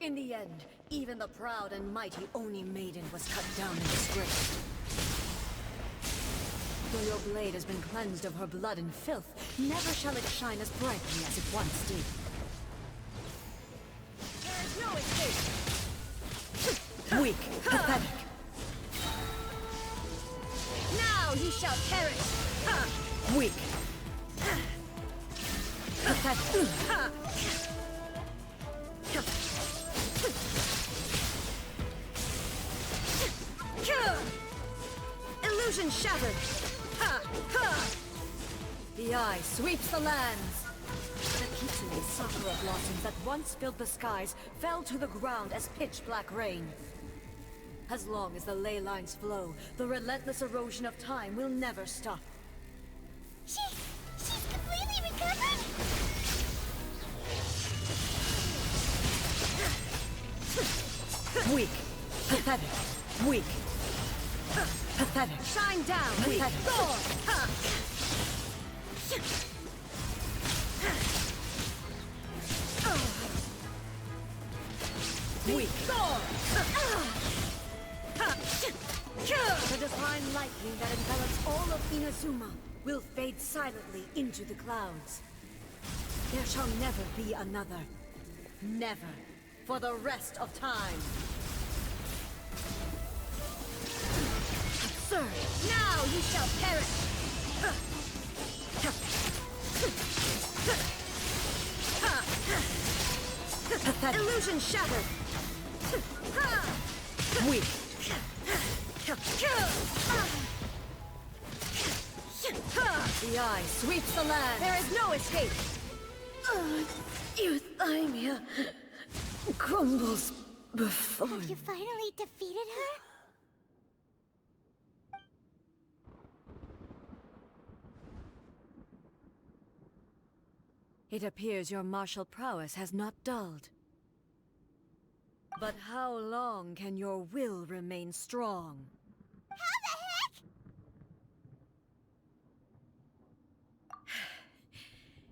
In the end, even the proud and mighty Oni Maiden was cut down in disgrace. Though your blade has been cleansed of her blood and filth, never shall it shine as brightly as it once did. There is no escape! Weak, pathetic. Now you shall perish! Weak. Pathetic. Illusion shattered! The eye sweeps the lands! The Kitsune sakura blossoms that once filled the skies fell to the ground as pitch-black rain. As long as the ley lines flow, the relentless erosion of time will never stop. She's completely recovered? Weak. Pathetic. Weak. Pathetic. Shine down. Weak. Weak. The divine lightning that envelops all of Inazuma will fade silently into the clouds. There shall never be another. Never. For the rest of time. Absurd! Now you shall perish! Pathetic. Illusion shattered! Weak! The eye sweeps the land! There is no escape! Euthymia crumbles before Have you finally defeated her? It appears your martial prowess has not dulled. But how long can your will remain strong? How the heck?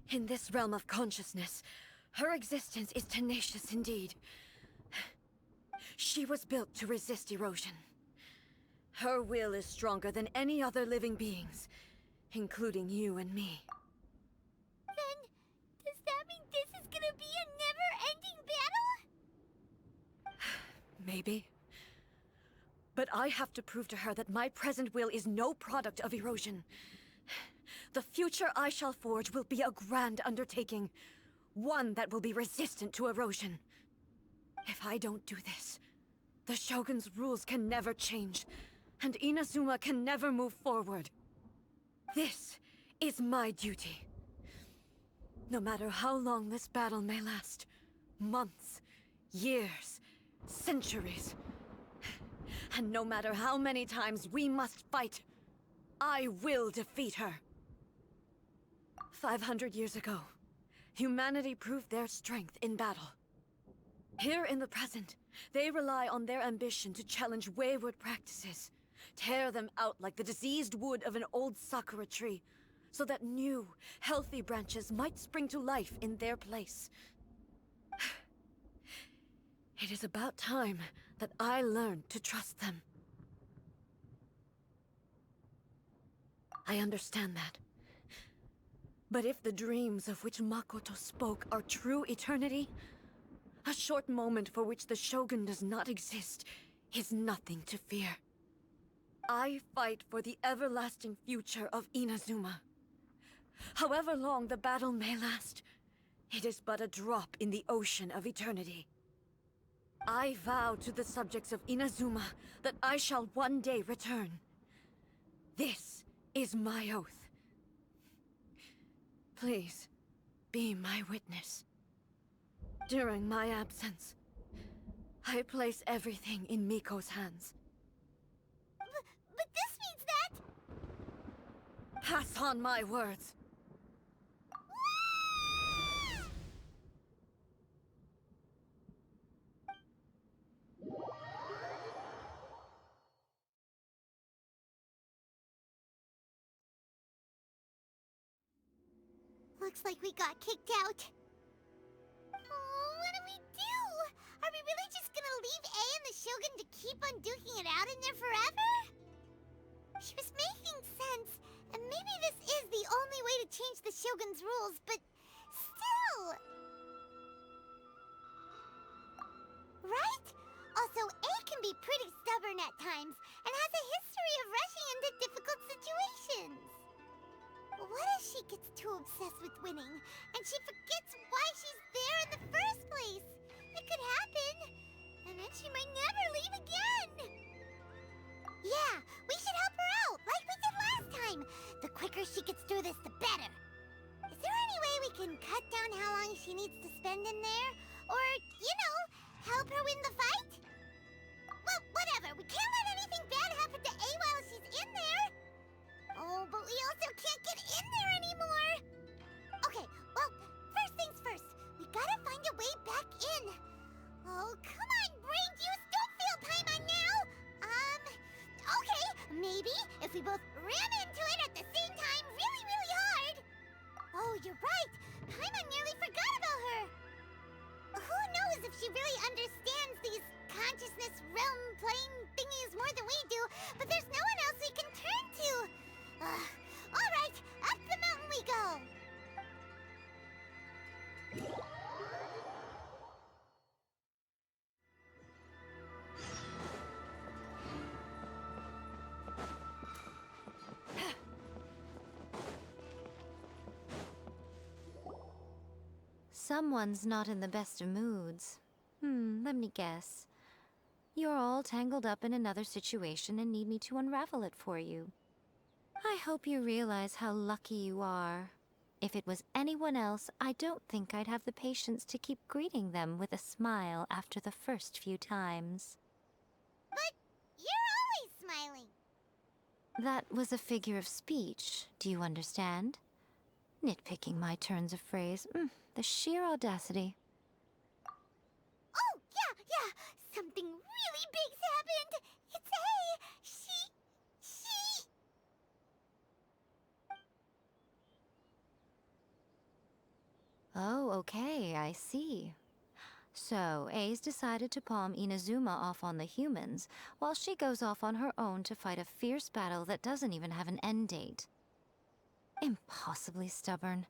In this realm of consciousness, her existence is tenacious indeed. She was built to resist erosion. Her will is stronger than any other living being's, including you and me. Then, does that mean this is gonna be a never-ending battle? Maybe. But I have to prove to her that my present will is no product of erosion. The future I shall forge will be a grand undertaking. One that will be resistant to erosion. If I don't do this, the Shogun's rules can never change, and Inazuma can never move forward. This is my duty. No matter how long this battle may last, months, years, centuries, and no matter how many times we must fight, I will defeat her. 500 years ago, humanity proved their strength in battle. Here in the present, they rely on their ambition to challenge wayward practices, tear them out like the diseased wood of an old sakura tree, so that new, healthy branches might spring to life in their place. It is about time that I learned to trust them. I understand that. But if the dreams of which Makoto spoke are true eternity, a short moment for which the Shogun does not exist is nothing to fear. I fight for the everlasting future of Inazuma. However long the battle may last, it is but a drop in the ocean of eternity. I vow to the subjects of Inazuma that I shall one day return. This is my oath. Please, be my witness. During my absence, I place everything in Miko's hands. But this means that... Pass on my words. Looks like we got kicked out. Oh, what do? Are we really just gonna leave A and the Shogun to keep on duking it out in there forever? She was making sense, and maybe this is the only way to change the Shogun's rules, but still... Right? Also, A can be pretty stubborn at times, and has a history of rushing into difficult situations. What if she gets too obsessed with winning, and she forgets why she's there in the first place? It could happen, and then she might never leave again. Yeah, we should help her out, like we did last time. The quicker she gets through this, the better. Is there any way we can cut down how long she needs to spend in there? Or, you know, help her win the fight? Well, whatever. We can't let anything bad happen to A while she's in there. Oh, but we also can't get in there anymore. Okay, well, first things first. We gotta find a way back in. Oh, come on, brain juice. Don't feel Paimon now. Okay. Maybe if we both ran into it at the same time really, really hard. Oh, you're right. Paimon nearly forgot about her. Who knows if she really understands these consciousness realm plane thingies more than we do, but there's no one else we can turn to. All right, up the mountain we go. Someone's not in the best of moods. Let me guess. You're all tangled up in another situation and need me to unravel it for you. I hope you realize how lucky you are. If it was anyone else, I don't think I'd have the patience to keep greeting them with a smile after the first few times. But you're always smiling. That was a figure of speech, do you understand? Nitpicking my turns of phrase. The sheer audacity. Oh, yeah. Something really big's happened. It's A. She... Oh, okay, I see. So, A's decided to palm Inazuma off on the humans, while she goes off on her own to fight a fierce battle that doesn't even have an end date. Impossibly stubborn.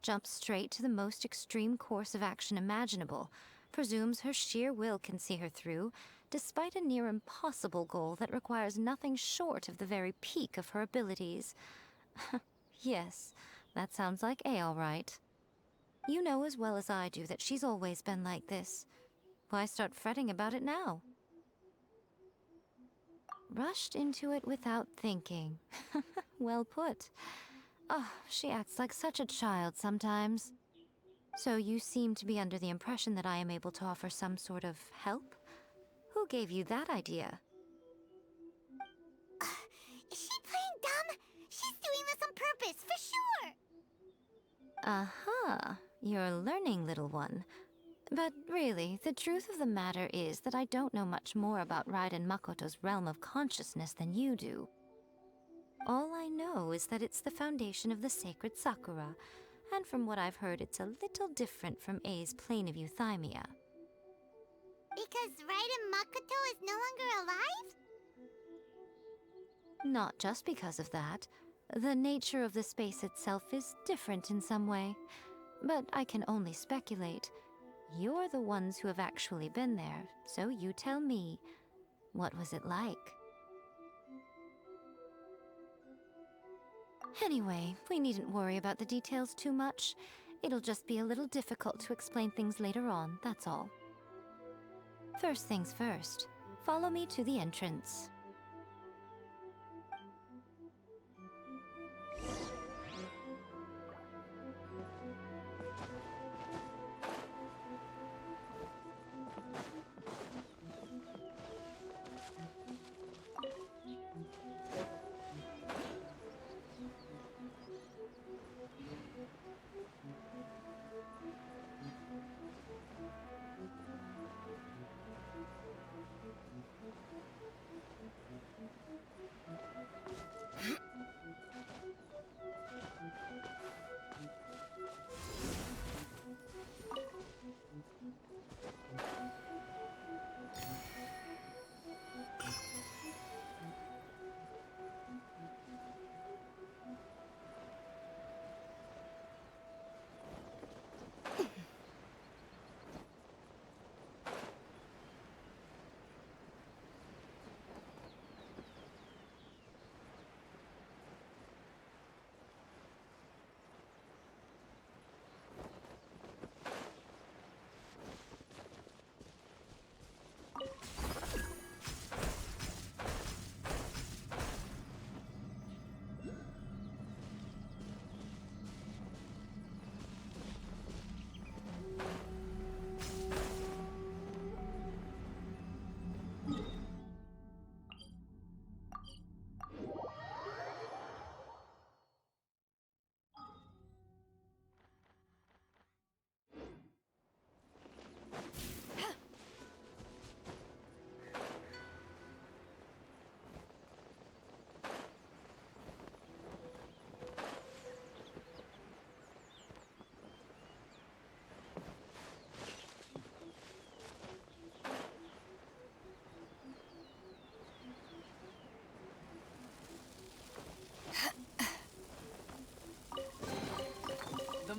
Jumps straight to the most extreme course of action imaginable, presumes her sheer will can see her through, despite a near impossible goal that requires nothing short of the very peak of her abilities. Yes, that sounds like A all right. You know as well as I do that she's always been like this. Why start fretting about it now? Rushed into it without thinking. Well put. Oh, she acts like such a child sometimes. So you seem to be under the impression that I am able to offer some sort of help? Who gave you that idea? Is she playing dumb? She's doing this on purpose, for sure. Aha, you're learning, little one. But really, the truth of the matter is that I don't know much more about Raiden Makoto's realm of consciousness than you do. All I know is that it's the foundation of the sacred Sakura, and from what I've heard, it's a little different from A's plane of euthymia. Because Raiden Makoto is no longer alive? Not just because of that. The nature of the space itself is different in some way. But I can only speculate. You're the ones who have actually been there, so you tell me. What was it like? Anyway, we needn't worry about the details too much. It'll just be a little difficult to explain things later on, that's all. First things first, follow me to the entrance.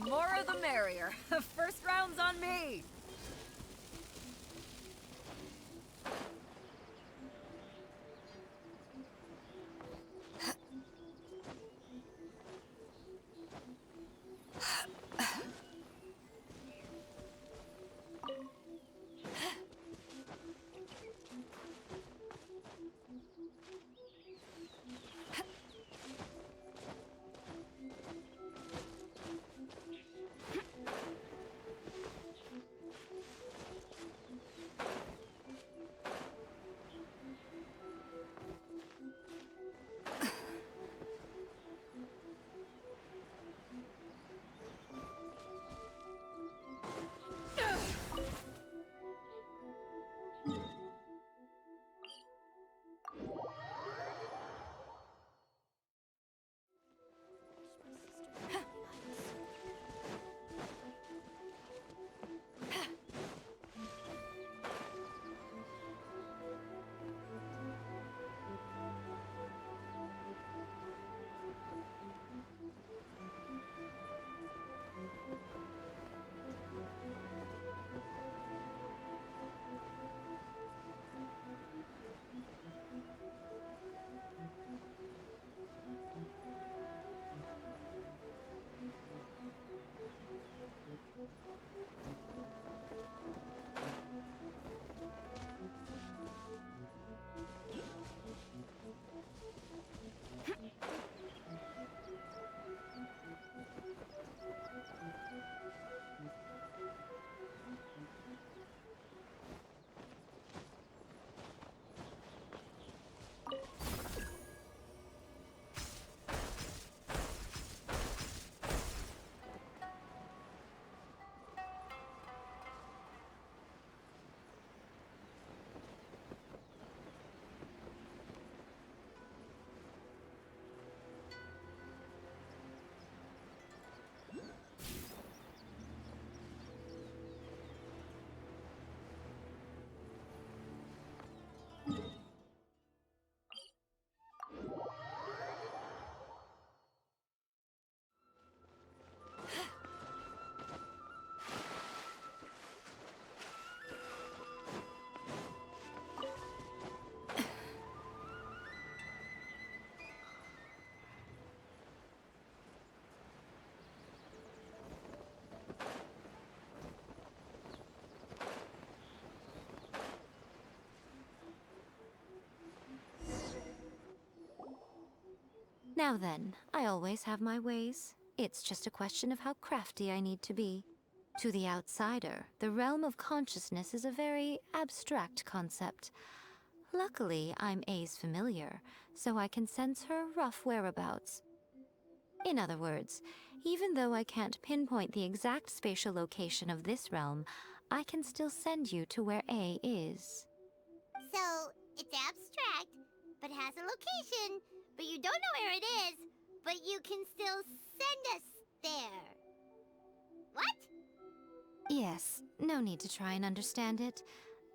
more the merrier. First round's on me. Now then, I always have my ways. It's just a question of how crafty I need to be. To the outsider, the realm of consciousness is a very abstract concept. Luckily, I'm A's familiar, so I can sense her rough whereabouts. In other words, even though I can't pinpoint the exact spatial location of this realm, I can still send you to where A is. So, it's abstract, but has a location, but you don't know where it is, but you can still send us there. What? Yes, no need to try and understand it.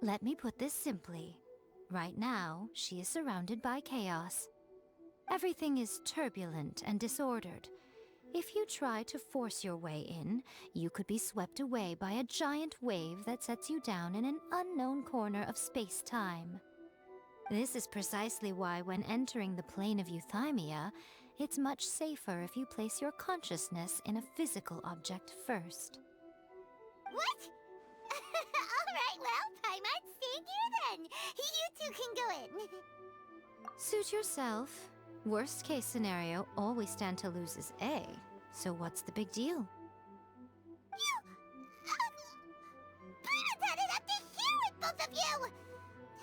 Let me put this simply. Right now, she is surrounded by chaos. Everything is turbulent and disordered. If you try to force your way in, you could be swept away by a giant wave that sets you down in an unknown corner of space-time. This is precisely why when entering the plane of euthymia, it's much safer if you place your consciousness in a physical object first. What? Alright, well, Paimon's staying here then. You two can go in. Suit yourself. Worst case scenario, all we stand to lose is A. So what's the big deal? Paimon's had it up to here with both of you!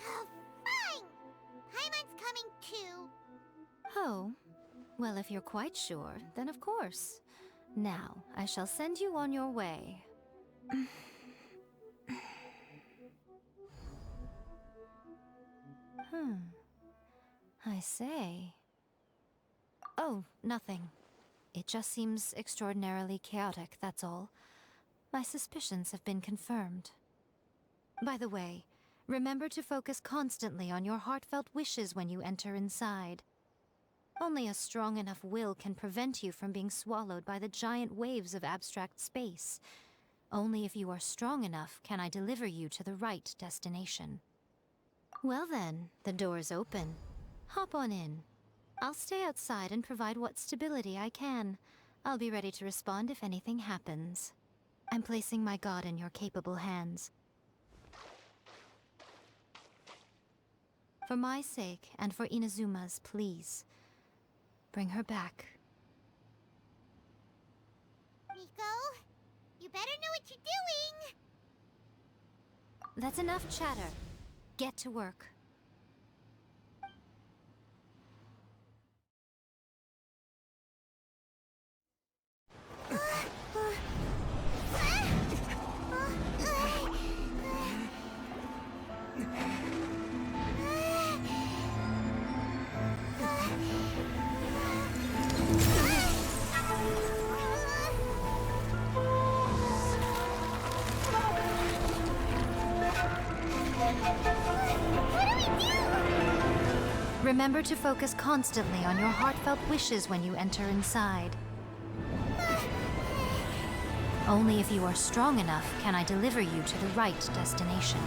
Oh, fine! Paimon's coming too. Oh, well, if you're quite sure, then of course. Now, I shall send you on your way. I say. Oh, nothing. It just seems extraordinarily chaotic, that's all. My suspicions have been confirmed. By the way, remember to focus constantly on your heartfelt wishes when you enter inside. Only a strong enough will can prevent you from being swallowed by the giant waves of abstract space. Only if you are strong enough can I deliver you to the right destination. Well then, the door's open. Hop on in. I'll stay outside and provide what stability I can. I'll be ready to respond if anything happens. I'm placing my god in your capable hands. For my sake, and for Inazuma's, please. Bring her back. Miko, you better know what you're doing! That's enough chatter. Get to work. Remember to focus constantly on your heartfelt wishes when you enter inside. Only if you are strong enough can I deliver you to the right destination.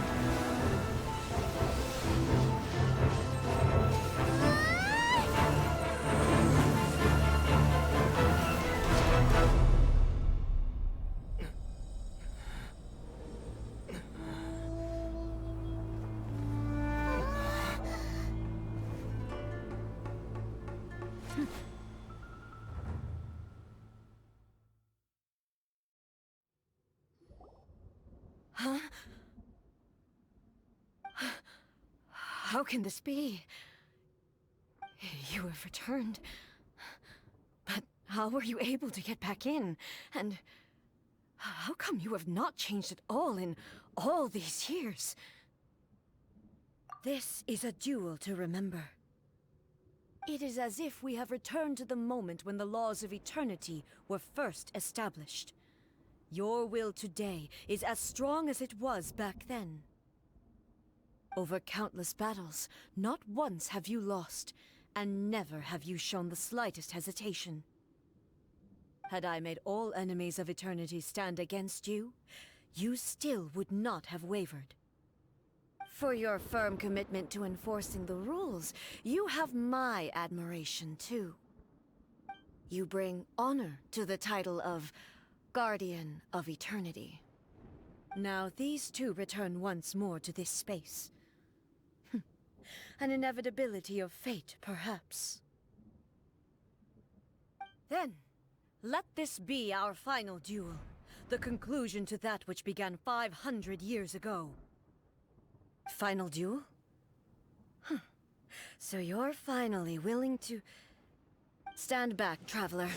Huh? How can this be? You have returned. But how were you able to get back in? And how come you have not changed at all in all these years? This is a duel to remember. It is as if we have returned to the moment when the laws of eternity were first established. Your will today is as strong as it was back then. Over countless battles, not once have you lost, and never have you shown the slightest hesitation. Had I made all enemies of eternity stand against you, you still would not have wavered. For your firm commitment to enforcing the rules, you have my admiration too. You bring honor to the title of Guardian of Eternity. Now these two return once more to this space. An inevitability of fate, perhaps. Then, let this be our final duel, the conclusion to that which began 500 years ago. Final duel? Huh. So you're finally willing to... Stand back, traveler.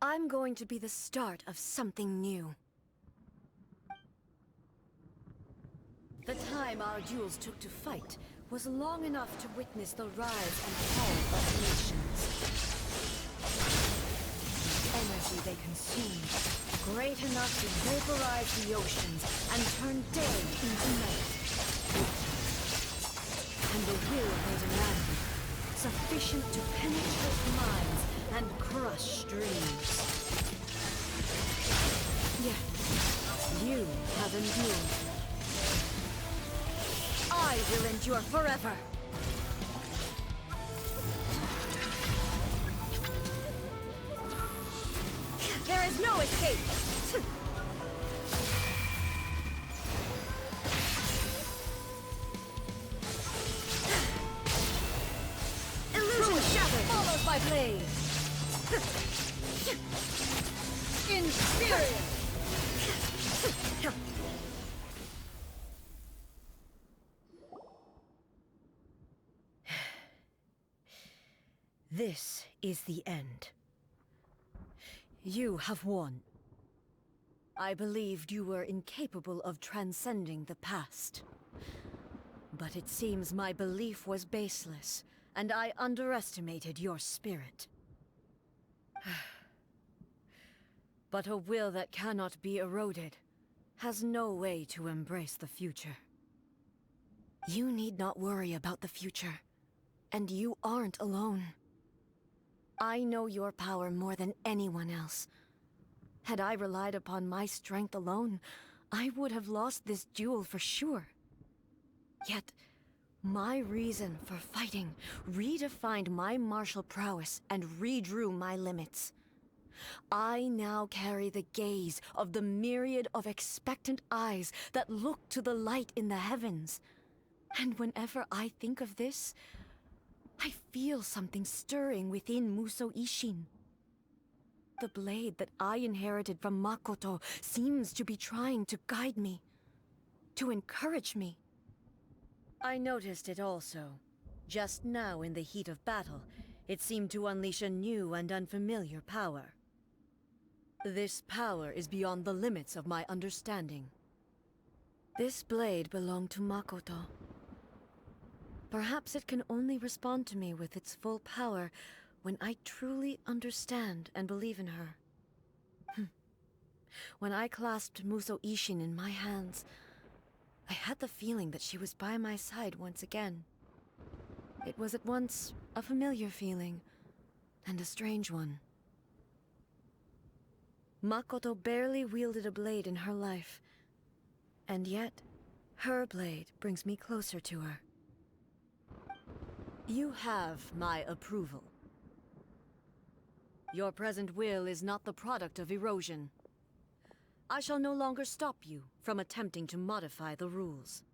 I'm going to be the start of something new. The time our duels took to fight was long enough to witness the rise and fall of nations. The energy they consumed, great enough to vaporize the oceans and turn day into night. And the will they demanded, sufficient to penetrate minds and crush dreams. Yet, you have endured. I will endure forever! There is no escape! Illusion shattered! Followed by blade! Inferior! This is the end. You have won. I believed you were incapable of transcending the past. But it seems my belief was baseless, and I underestimated your spirit. But a will that cannot be eroded has no way to embrace the future. You need not worry about the future. And you aren't alone. I know your power more than anyone else. Had I relied upon my strength alone, I would have lost this duel for sure. Yet, my reason for fighting redefined my martial prowess and redrew my limits. I now carry the gaze of the myriad of expectant eyes that look to the light in the heavens. And whenever I think of this, I feel something stirring within Muso Ishin. The blade that I inherited from Makoto seems to be trying to guide me, to encourage me. I noticed it also. Just now in the heat of battle, it seemed to unleash a new and unfamiliar power. This power is beyond the limits of my understanding. This blade belonged to Makoto. Perhaps it can only respond to me with its full power when I truly understand and believe in her. When I clasped Muso Ishin in my hands, I had the feeling that she was by my side once again. It was at once a familiar feeling and a strange one. Makoto barely wielded a blade in her life, and yet her blade brings me closer to her. You have my approval. Your present will is not the product of erosion. I shall no longer stop you from attempting to modify the rules.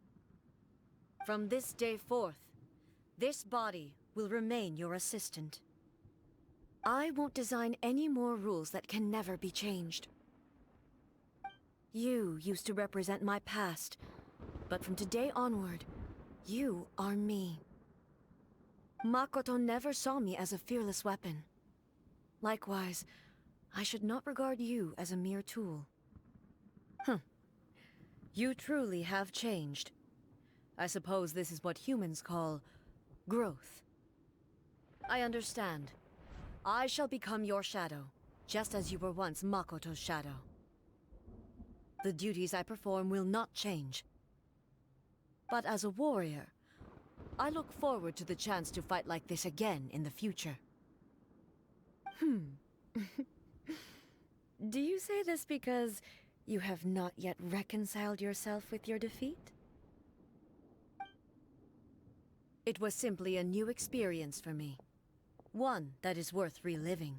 From this day forth, this body will remain your assistant. I won't design any more rules that can never be changed. You used to represent my past, but from today onward, you are me. Makoto never saw me as a fearless weapon. Likewise, I should not regard you as a mere tool. You truly have changed. I suppose this is what humans call growth. I understand. I shall become your shadow, just as you were once Makoto's shadow. The duties I perform will not change. But as a warrior, I look forward to the chance to fight like this again in the future. Do you say this because you have not yet reconciled yourself with your defeat? It was simply a new experience for me. One that is worth reliving.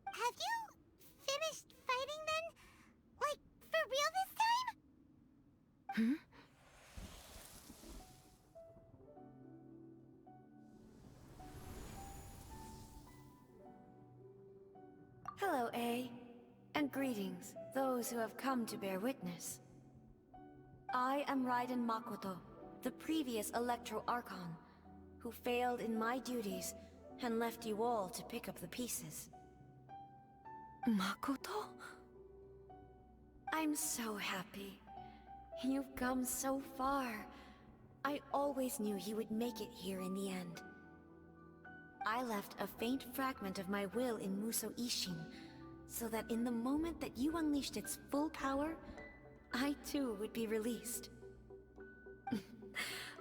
Have you finished fighting then? Like, for real this time? Hello, A. And greetings, those who have come to bear witness. I am Raiden Makoto, the previous Electro Archon, who failed in my duties and left you all to pick up the pieces. Makoto? I'm so happy. You've come so far. I always knew you would make it here in the end. I left a faint fragment of my will in Muso Ishin, so that in the moment that you unleashed its full power, I too would be released.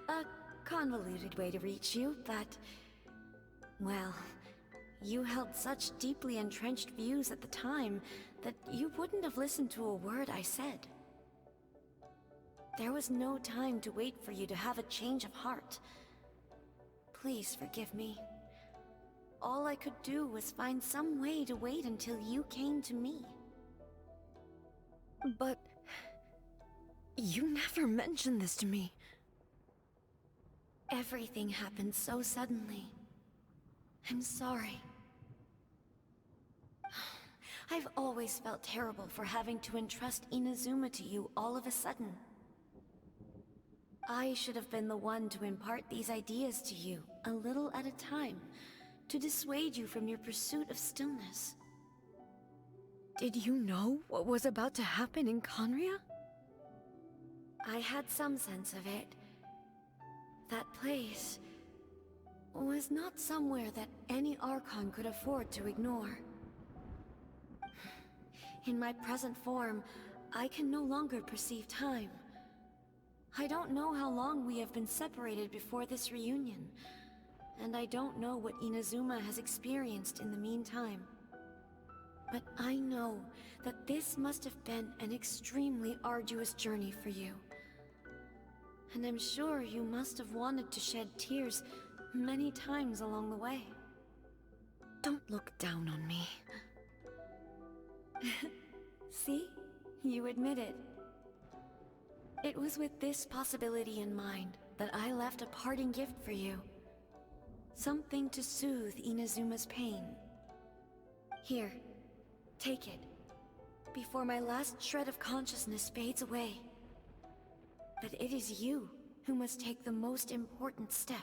A convoluted way to reach you, but... well, you held such deeply entrenched views at the time that you wouldn't have listened to a word I said. There was no time to wait for you to have a change of heart. Please forgive me. All I could do was find some way to wait until you came to me. But... you never mentioned this to me. Everything happened so suddenly. I'm sorry. I've always felt terrible for having to entrust Inazuma to you all of a sudden. I should have been the one to impart these ideas to you, a little at a time, to dissuade you from your pursuit of stillness. Did you know what was about to happen in Conria? I had some sense of it. That place was not somewhere that any Archon could afford to ignore. In my present form, I can no longer perceive time. I don't know how long we have been separated before this reunion, and I don't know what Inazuma has experienced in the meantime. But I know that this must have been an extremely arduous journey for you. And I'm sure you must have wanted to shed tears many times along the way. Don't look down on me. See? You admit it. It was with this possibility in mind that I left a parting gift for you. Something to soothe Inazuma's pain. Here, take it, before my last shred of consciousness fades away. But it is you who must take the most important step.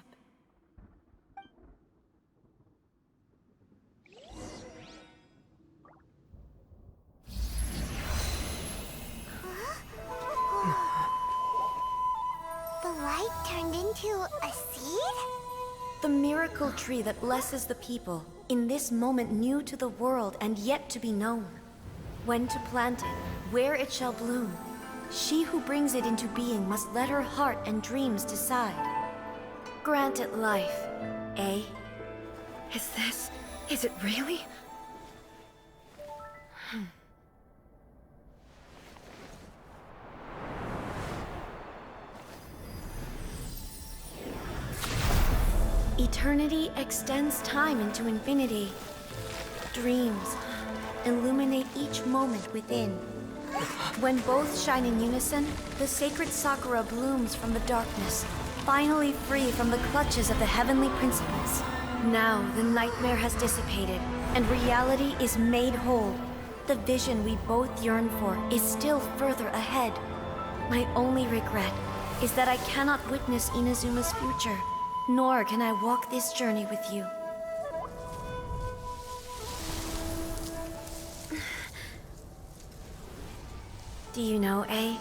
The light turned into a seed? The miracle tree that blesses the people, in this moment new to the world and yet to be known. When to plant it, where it shall bloom. She who brings it into being must let her heart and dreams decide. Grant it life, eh? Is it really? Eternity extends time into infinity. Dreams illuminate each moment within. When both shine in unison, the sacred Sakura blooms from the darkness, finally free from the clutches of the heavenly principles. Now the nightmare has dissipated, and reality is made whole. The vision we both yearn for is still further ahead. My only regret is that I cannot witness Inazuma's future. Nor can I walk this journey with you. Do you know, A?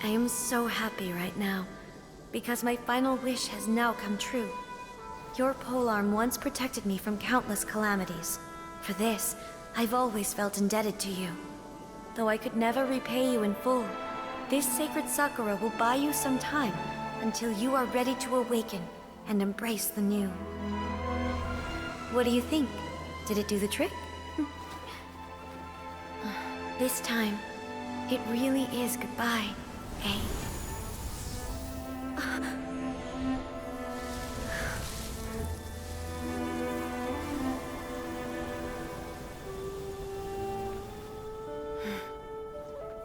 I am so happy right now, because my final wish has now come true. Your polearm once protected me from countless calamities. For this, I've always felt indebted to you. Though I could never repay you in full, this sacred Sakura will buy you some time until you are ready to awaken and embrace the new. What do you think? Did it do the trick? This time, it really is goodbye, eh?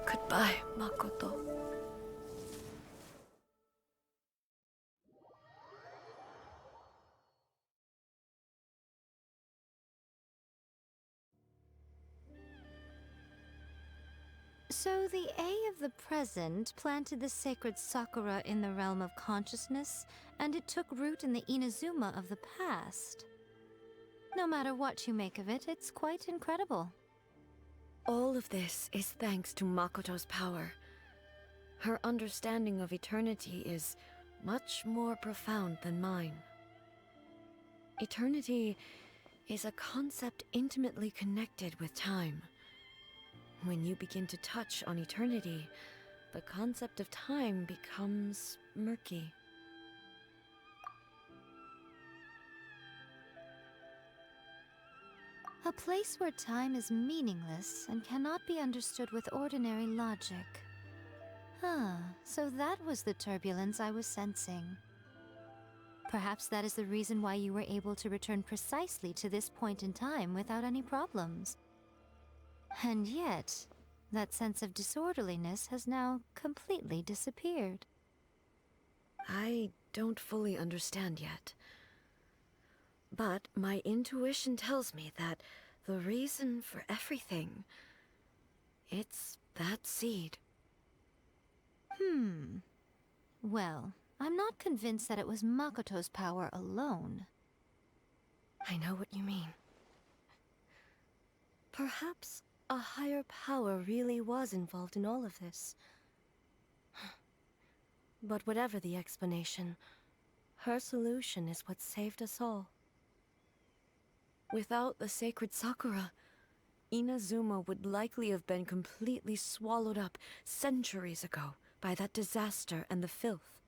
Goodbye, Makoto. So the A of the present planted the sacred Sakura in the realm of consciousness, and it took root in the Inazuma of the past. No matter what you make of it, it's quite incredible. All of this is thanks to Makoto's power. Her understanding of eternity is much more profound than mine. Eternity is a concept intimately connected with time. When you begin to touch on eternity, the concept of time becomes murky. A place where time is meaningless and cannot be understood with ordinary logic. So that was the turbulence I was sensing. Perhaps that is the reason why you were able to return precisely to this point in time without any problems. And yet, that sense of disorderliness has now completely disappeared. I don't fully understand yet. But my intuition tells me that the reason for everything, it's that seed. Well, I'm not convinced that it was Makoto's power alone. I know what you mean. Perhaps a higher power really was involved in all of this. But whatever the explanation, her solution is what saved us all. Without the sacred Sakura, Inazuma would likely have been completely swallowed up centuries ago by that disaster and the filth.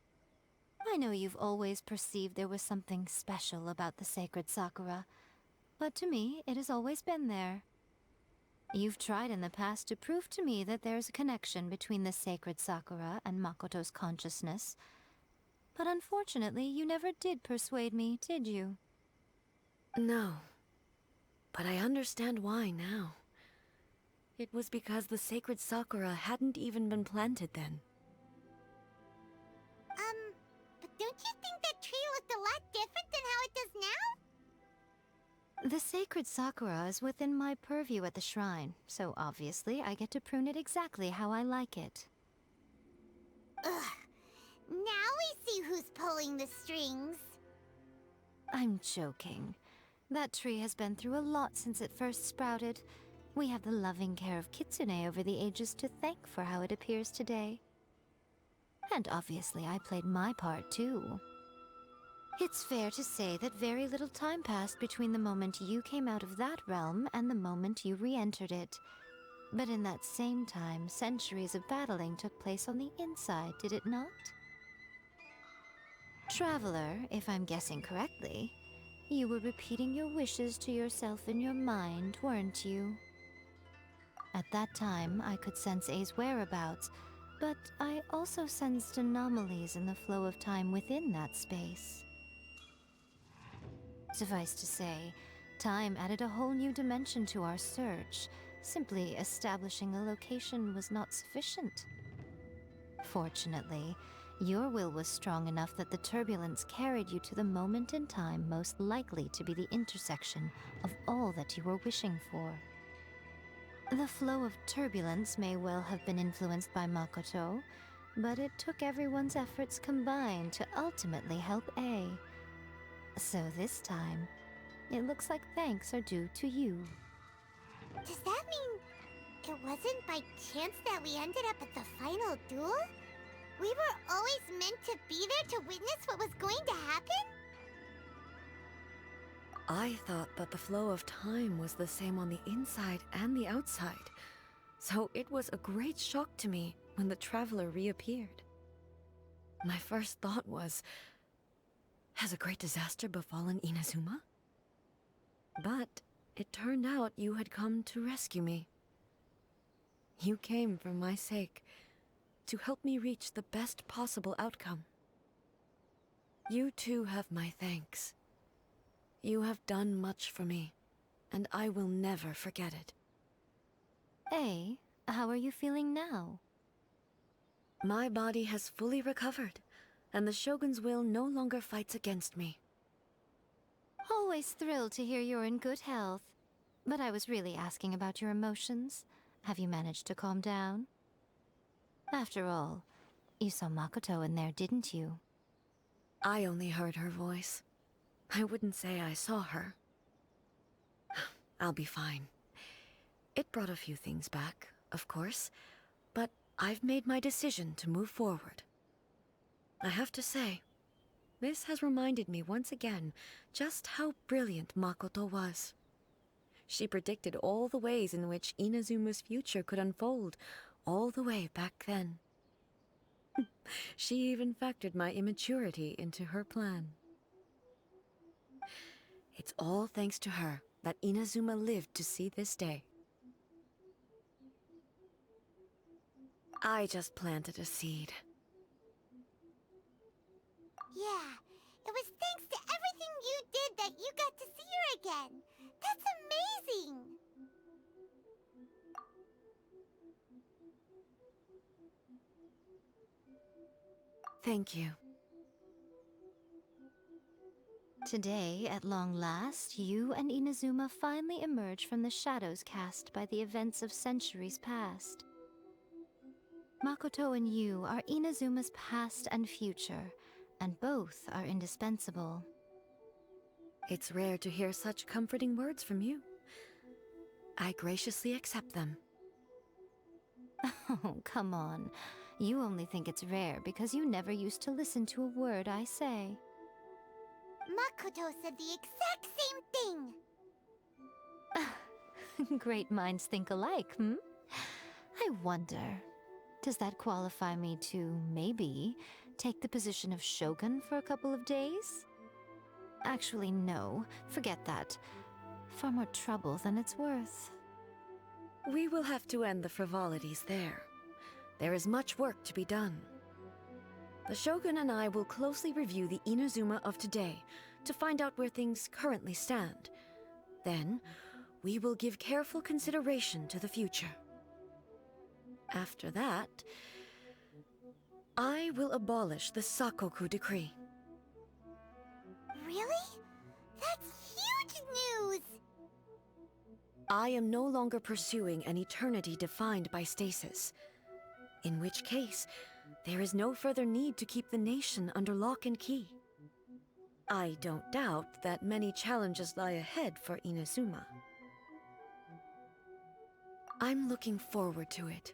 I know you've always perceived there was something special about the sacred Sakura, but to me, it has always been there. You've tried in the past to prove to me that there's a connection between the sacred Sakura and Makoto's consciousness, but unfortunately, you never did persuade me, did you? No, but I understand why now. It was because the sacred Sakura hadn't even been planted then. But don't you think that tree looked a lot different than how it does now? The sacred Sakura is within my purview at the shrine, so obviously I get to prune it exactly how I like it. Ugh. Now we see who's pulling the strings. I'm joking. That tree has been through a lot since it first sprouted. We have the loving care of Kitsune over the ages to thank for how it appears today. And obviously I played my part too. It's fair to say that very little time passed between the moment you came out of that realm and the moment you re-entered it. But in that same time, centuries of battling took place on the inside, did it not? Traveler, if I'm guessing correctly, you were repeating your wishes to yourself in your mind, weren't you? At that time, I could sense A's whereabouts, but I also sensed anomalies in the flow of time within that space. Suffice to say, time added a whole new dimension to our search. Simply establishing a location was not sufficient. Fortunately, your will was strong enough that the turbulence carried you to the moment in time most likely to be the intersection of all that you were wishing for. The flow of turbulence may well have been influenced by Makoto, but it took everyone's efforts combined to ultimately help A. So this time, it looks like thanks are due to you. Does that mean it wasn't by chance that we ended up at the final duel? We were always meant to be there to witness what was going to happen? I thought that the flow of time was the same on the inside and the outside, so it was a great shock to me when the traveler reappeared. My first thought was, has a great disaster befallen Inazuma? But it turned out you had come to rescue me. You came for my sake, to help me reach the best possible outcome. You too have my thanks. You have done much for me, and I will never forget it. A, how are you feeling now? My body has fully recovered, and the Shogun's will no longer fights against me. Always thrilled to hear you're in good health. But I was really asking about your emotions. Have you managed to calm down? After all, you saw Makoto in there, didn't you? I only heard her voice. I wouldn't say I saw her. I'll be fine. It brought a few things back, of course, but I've made my decision to move forward. I have to say, this has reminded me once again just how brilliant Makoto was. She predicted all the ways in which Inazuma's future could unfold, all the way back then. She even factored my immaturity into her plan. It's all thanks to her that Inazuma lived to see this day. I just planted a seed. Yeah, it was thanks to everything you did that you got to see her again. That's amazing! Thank you. Today, at long last, you and Inazuma finally emerge from the shadows cast by the events of centuries past. Makoto and you are Inazuma's past and future, and both are indispensable. It's rare to hear such comforting words from you. I graciously accept them. Oh, come on. You only think it's rare because you never used to listen to a word I say. Makoto said the exact same thing! Great minds think alike, hmm? I wonder, Does that qualify me to, maybe, take the position of shogun for a couple of days? Actually, no. Forget that. Far more trouble than it's worth. We will have to end the frivolities there. There is much work to be done. The Shogun and I will closely review the Inazuma of today to find out where things currently stand. Then, we will give careful consideration to the future. After that, I will abolish the Sakoku decree. Really? That's huge news! I am no longer pursuing an eternity defined by stasis. In which case, there is no further need to keep the nation under lock and key. I don't doubt that many challenges lie ahead for Inazuma. I'm looking forward to it.